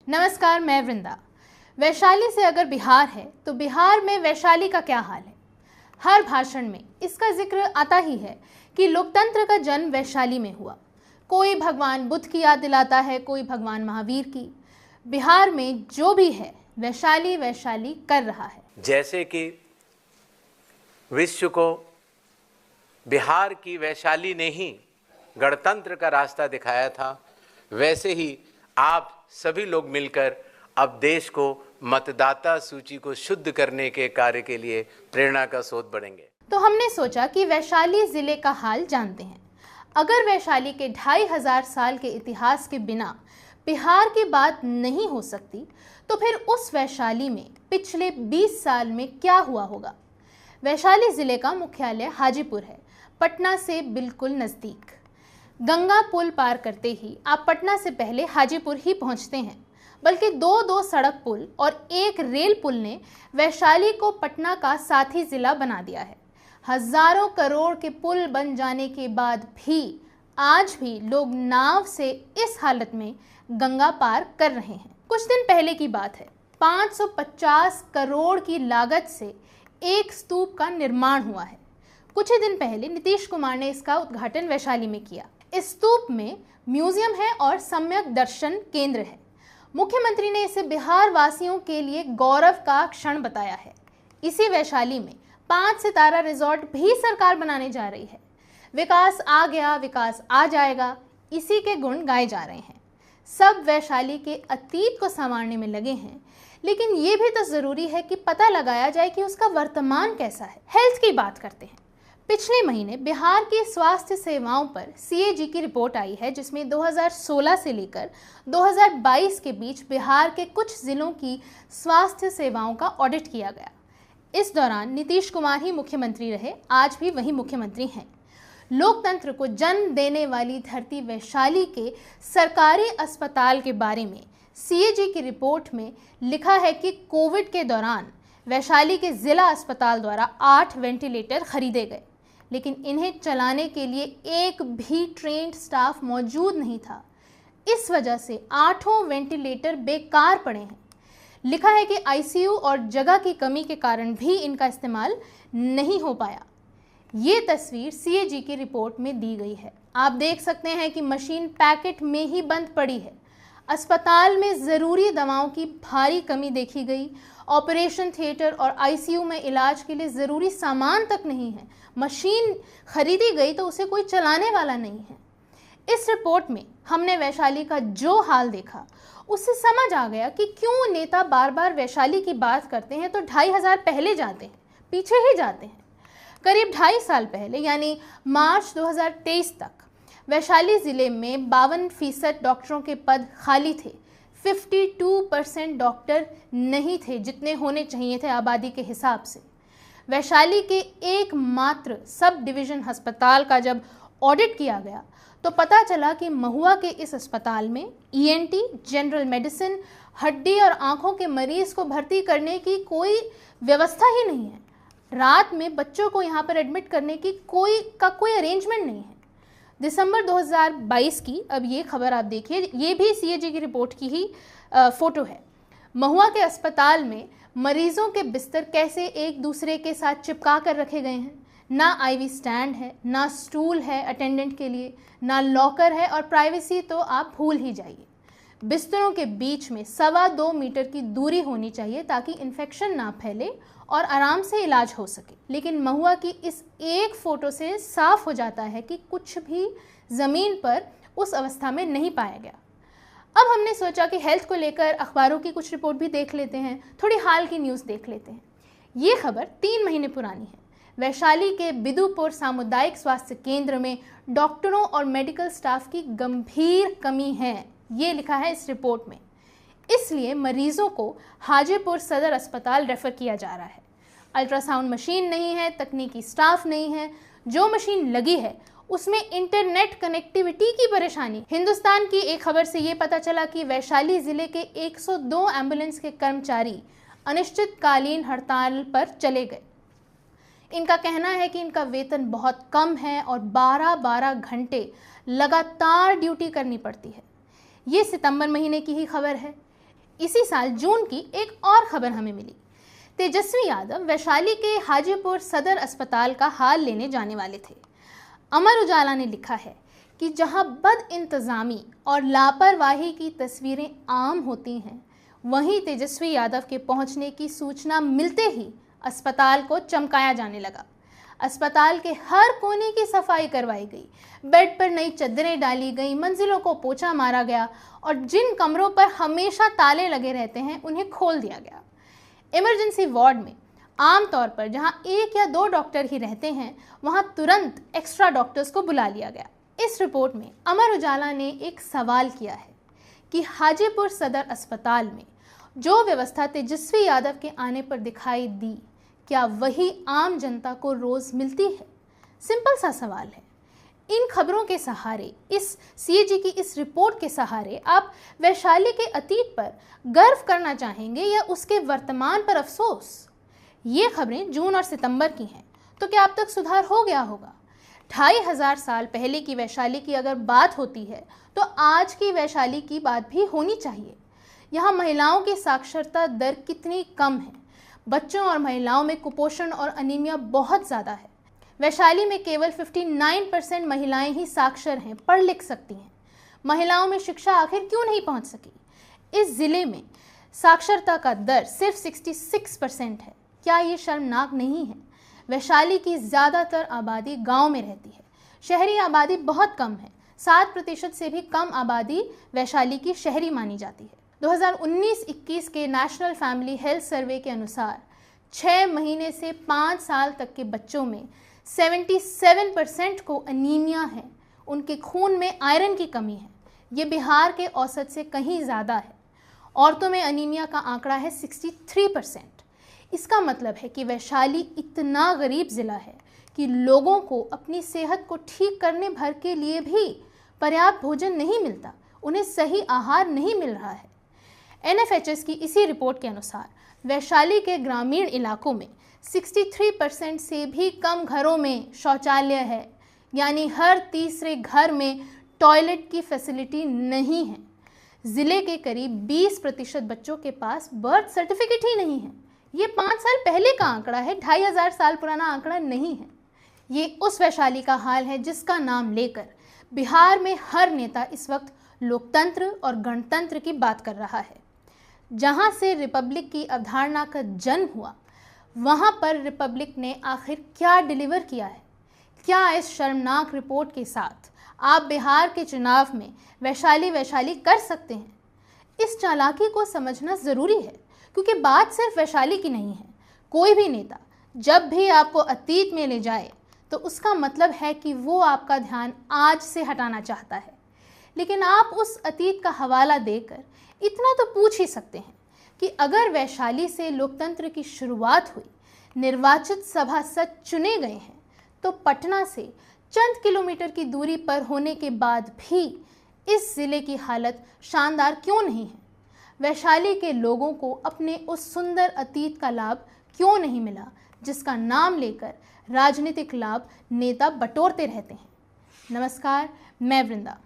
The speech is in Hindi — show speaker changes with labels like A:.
A: नमस्कार, मैं वृंदा। वैशाली से अगर बिहार है तो बिहार में वैशाली का क्या हाल है। हर भाषण में इसका जिक्र आता ही है कि लोकतंत्र का जन्म वैशाली में हुआ। कोई भगवान बुद्ध की याद दिलाता है, कोई भगवान महावीर की। बिहार में जो भी है वैशाली वैशाली कर रहा है।
B: जैसे कि विश्व को बिहार की वैशाली ने ही गणतंत्र का रास्ता दिखाया था, वैसे ही आप सभी लोग मिलकर अब देश को मतदाता सूची को शुद्ध करने के कार्य के लिए प्रेरणा का स्रोत बनेंगे।
A: तो हमने सोचा कि वैशाली जिले का हाल जानते हैं। अगर वैशाली के 2500 साल के इतिहास के बिना बिहार की बात नहीं हो सकती, तो फिर उस वैशाली में पिछले 20 साल में क्या हुआ होगा। वैशाली जिले का मुख्यालय हाजीपुर है, पटना से बिल्कुल नज़दीक। गंगा पुल पार करते ही आप पटना से पहले हाजीपुर ही पहुंचते हैं, बल्कि दो सड़क पुल और एक रेल पुल ने वैशाली को पटना का साथी जिला बना दिया है। हजारों करोड़ के पुल बन जाने के बाद भी आज भी लोग नाव से इस हालत में गंगा पार कर रहे हैं। कुछ दिन पहले की बात है, 550 करोड़ की लागत से एक स्तूप का निर्माण हुआ है। कुछ ही दिन पहले नीतीश कुमार ने इसका उद्घाटन वैशाली में किया। इस स्तूप में म्यूजियम है और सम्यक दर्शन केंद्र है। मुख्यमंत्री ने इसे बिहार वासियों के लिए गौरव का क्षण बताया है। इसी वैशाली में 5 सितारा रिजॉर्ट भी सरकार बनाने जा रही है। विकास आ गया, विकास आ जाएगा, इसी के गुण गाए जा रहे हैं। सब वैशाली के अतीत को संवारने में लगे हैं, लेकिन ये भी तो जरूरी है कि पता लगाया जाए कि उसका वर्तमान कैसा है। हेल्थ की बात करते हैं। पिछले महीने बिहार की स्वास्थ्य सेवाओं पर सीएजी की रिपोर्ट आई है, जिसमें 2016 से लेकर 2022 के बीच बिहार के कुछ जिलों की स्वास्थ्य सेवाओं का ऑडिट किया गया। इस दौरान नीतीश कुमार ही मुख्यमंत्री रहे, आज भी वही मुख्यमंत्री हैं। लोकतंत्र को जन्म देने वाली धरती वैशाली के सरकारी अस्पताल के बारे में सीएजी की रिपोर्ट में लिखा है कि कोविड के दौरान वैशाली के जिला अस्पताल द्वारा 8 वेंटिलेटर खरीदे गए, लेकिन इन्हें चलाने के लिए एक भी ट्रेन्ड स्टाफ मौजूद नहीं था। इस वजह से 8 वेंटिलेटर बेकार पड़े हैं। लिखा है कि आईसीयू और जगह की कमी के कारण भी इनका इस्तेमाल नहीं हो पाया। ये तस्वीर सीएजी की रिपोर्ट में दी गई है। आप देख सकते हैं कि मशीन पैकेट में ही बंद पड़ी है। अस्पताल में ज़रूरी दवाओं की भारी कमी देखी गई। ऑपरेशन थिएटर और आईसीयू में इलाज के लिए ज़रूरी सामान तक नहीं है। मशीन खरीदी गई तो उसे कोई चलाने वाला नहीं है। इस रिपोर्ट में हमने वैशाली का जो हाल देखा, उससे समझ आ गया कि क्यों नेता बार बार वैशाली की बात करते हैं तो 2500 पहले जाते हैं, पीछे ही जाते हैं। करीब 2.5 साल पहले यानी मार्च 2023 तक वैशाली ज़िले में 52% डॉक्टरों के पद खाली थे। 52% डॉक्टर नहीं थे जितने होने चाहिए थे आबादी के हिसाब से। वैशाली के एकमात्र सब डिवीज़न अस्पताल का जब ऑडिट किया गया तो पता चला कि महुआ के इस अस्पताल में ईएनटी, जनरल मेडिसिन, हड्डी और आँखों के मरीज़ को भर्ती करने की कोई व्यवस्था ही नहीं है। रात में बच्चों को यहाँ पर एडमिट करने की कोई अरेंजमेंट नहीं है। दिसंबर 2022 की अब ये खबर आप देखिए, ये भी सीएजी की रिपोर्ट की ही फोटो है। महुआ के अस्पताल में मरीजों के बिस्तर कैसे एक दूसरे के साथ चिपका कर रखे गए हैं। ना आईवी स्टैंड है, ना स्टूल है अटेंडेंट के लिए, ना लॉकर है, और प्राइवेसी तो आप भूल ही जाइए। बिस्तरों के बीच में 2.25 मीटर की दूरी होनी चाहिए ताकि इन्फेक्शन ना फैले और आराम से इलाज हो सके। लेकिन महुआ की इस एक फ़ोटो से साफ हो जाता है कि कुछ भी ज़मीन पर उस अवस्था में नहीं पाया गया। अब हमने सोचा कि हेल्थ को लेकर अखबारों की कुछ रिपोर्ट भी देख लेते हैं, थोड़ी हाल की न्यूज़ देख लेते हैं। ये खबर 3 महीने पुरानी है। वैशाली के बिदुपुर सामुदायिक स्वास्थ्य केंद्र में डॉक्टरों और मेडिकल स्टाफ की गंभीर कमी है, ये लिखा है इस रिपोर्ट में। इसलिए मरीजों को हाजीपुर सदर अस्पताल रेफर किया जा रहा है। अल्ट्रासाउंड मशीन नहीं है, तकनीकी स्टाफ नहीं है, जो मशीन लगी है उसमें इंटरनेट कनेक्टिविटी की परेशानी। हिंदुस्तान की एक खबर से ये पता चला कि वैशाली जिले के 102 एम्बुलेंस के कर्मचारी अनिश्चितकालीन हड़ताल पर चले गए। इनका कहना है कि इनका वेतन बहुत कम है और 12-12 घंटे लगातार ड्यूटी करनी पड़ती है। ये सितंबर महीने की ही खबर है। इसी साल जून की एक और खबर हमें मिली। तेजस्वी यादव वैशाली के हाजीपुर सदर अस्पताल का हाल लेने जाने वाले थे। अमर उजाला ने लिखा है कि जहां बदइंतजामी और लापरवाही की तस्वीरें आम होती हैं, वहीं तेजस्वी यादव के पहुंचने की सूचना मिलते ही अस्पताल को चमकाया जाने लगा। अस्पताल के हर कोने की सफाई करवाई गई, बेड पर नई चादरें डाली गई, मंजिलों को पोछा मारा गया और जिन कमरों पर हमेशा ताले लगे रहते हैं उन्हें खोल दिया गया। इमरजेंसी वार्ड में आमतौर पर जहां 1 या 2 डॉक्टर ही रहते हैं, वहां तुरंत एक्स्ट्रा डॉक्टर्स को बुला लिया गया। इस रिपोर्ट में अमर उजाला ने एक सवाल किया है कि हाजीपुर सदर अस्पताल में जो व्यवस्था तेजस्वी यादव के आने पर दिखाई दी, क्या वही आम जनता को रोज मिलती है? सिंपल सा सवाल है। इन खबरों के सहारे, इस सीएजी की इस रिपोर्ट के सहारे आप वैशाली के अतीत पर गर्व करना चाहेंगे या उसके वर्तमान पर अफसोस? ये खबरें जून और सितंबर की हैं, तो क्या अब तक सुधार हो गया होगा? 2500 साल पहले की वैशाली की अगर बात होती है तो आज की वैशाली की बात भी होनी चाहिए। यहाँ महिलाओं की साक्षरता दर कितनी कम है। बच्चों और महिलाओं में कुपोषण और अनीमिया बहुत ज़्यादा है। वैशाली में केवल 59% महिलाएं ही साक्षर हैं, पढ़ लिख सकती हैं। महिलाओं में शिक्षा आखिर क्यों नहीं पहुंच सकी? इस जिले में साक्षरता का दर सिर्फ 66% है। क्या ये शर्मनाक नहीं है? वैशाली की ज़्यादातर आबादी गांव में रहती है। शहरी आबादी बहुत कम है। 7% से भी कम आबादी वैशाली की शहरी मानी जाती है। 2019-21 के नेशनल फैमिली हेल्थ सर्वे के अनुसार 6 महीने से 5 साल तक के बच्चों में 77% को अनीमिया है। उनके खून में आयरन की कमी है। ये बिहार के औसत से कहीं ज़्यादा है। औरतों में अनीमिया का आंकड़ा है 63%। इसका मतलब है कि वैशाली इतना गरीब ज़िला है कि लोगों को अपनी सेहत को ठीक करने भर के लिए भी पर्याप्त भोजन नहीं मिलता, उन्हें सही आहार नहीं मिल रहा है। NFHS की इसी रिपोर्ट के अनुसार वैशाली के ग्रामीण इलाकों में 63% से भी कम घरों में शौचालय है, यानी हर तीसरे घर में टॉयलेट की फैसिलिटी नहीं है। ज़िले के करीब 20% बच्चों के पास बर्थ सर्टिफिकेट ही नहीं है। ये 5 साल पहले का आंकड़ा है, 2500 साल पुराना आंकड़ा नहीं है। ये उस वैशाली का हाल है जिसका नाम लेकर बिहार में हर नेता इस वक्त लोकतंत्र और गणतंत्र की बात कर रहा है। जहां से रिपब्लिक की अवधारणा का जन्म हुआ, वहां पर रिपब्लिक ने आखिर क्या डिलीवर किया है? क्या इस शर्मनाक रिपोर्ट के साथ आप बिहार के चुनाव में वैशाली कर सकते हैं? इस चालाकी को समझना ज़रूरी है, क्योंकि बात सिर्फ वैशाली की नहीं है। कोई भी नेता जब भी आपको अतीत में ले जाए तो उसका मतलब है कि वो आपका ध्यान आज से हटाना चाहता है। लेकिन आप उस अतीत का हवाला देकर इतना तो पूछ ही सकते हैं कि अगर वैशाली से लोकतंत्र की शुरुआत हुई, निर्वाचित सभासद चुने गए हैं, तो पटना से चंद किलोमीटर की दूरी पर होने के बाद भी इस ज़िले की हालत शानदार क्यों नहीं है? वैशाली के लोगों को अपने उस सुंदर अतीत का लाभ क्यों नहीं मिला, जिसका नाम लेकर राजनीतिक लाभ नेता बटोरते रहते हैं? नमस्कार, मैं वृंदा।